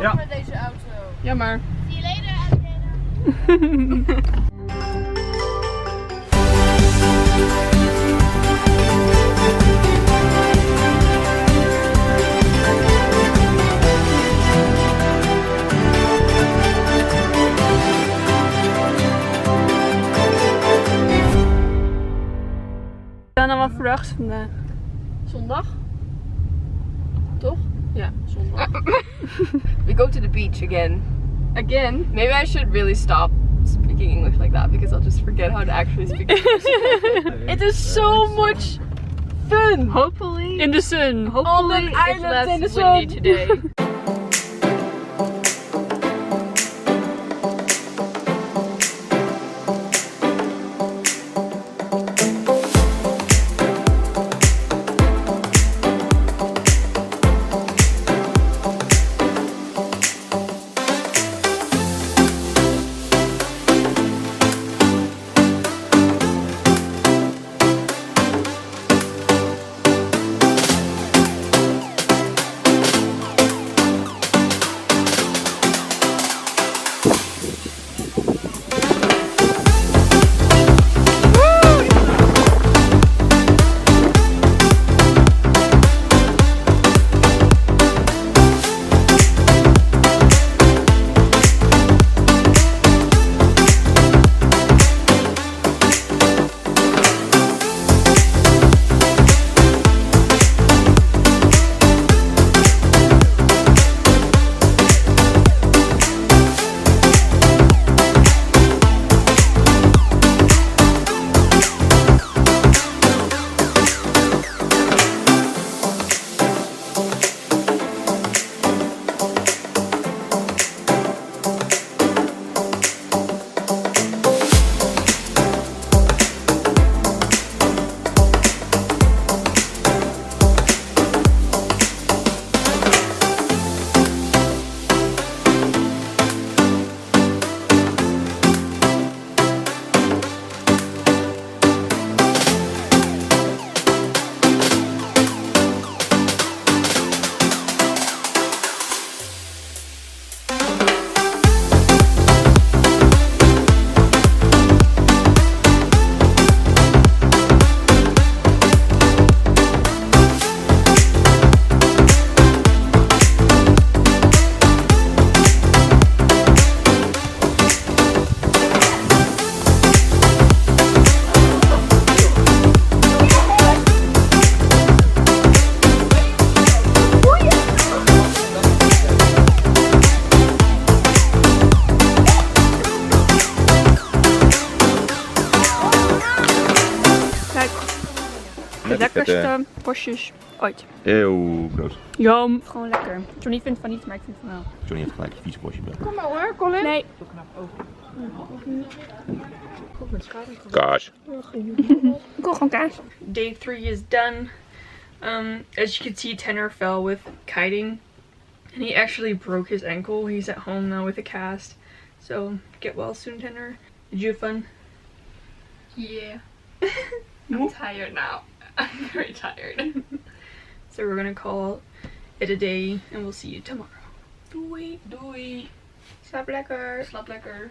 ook met deze auto. Jammer. See you later, Adriana. Dan wat voor dag is vandaag? Zondag? Toch? Ja, zondag. We go to the beach again. Again? Maybe I should really stop speaking English like that because I'll just forget how to actually speak English. It is so much fun! Hopefully. In the sun. Hopefully On the it's island less in the windy sun. today. De lekkerste postjes ooit. Heel groot. Jam. Gewoon lekker. Johnny vindt van niet, maar ik vind van wel. Johnny heeft gelijk een vieze postje bij. Kom maar hoor, Colin. Nee. Kaas. Ik wil gewoon kaas. Day 3 is done. As you can see, Tanner fell with kiting. And he actually broke his ankle. He's at home now with a cast. So, get well soon, Tanner. Did you have fun? Yeah. I'm tired now. I'm very tired. So we're gonna call it a day and we'll see you tomorrow. Doei. Doei. Slaap lekker. Slaap lekker.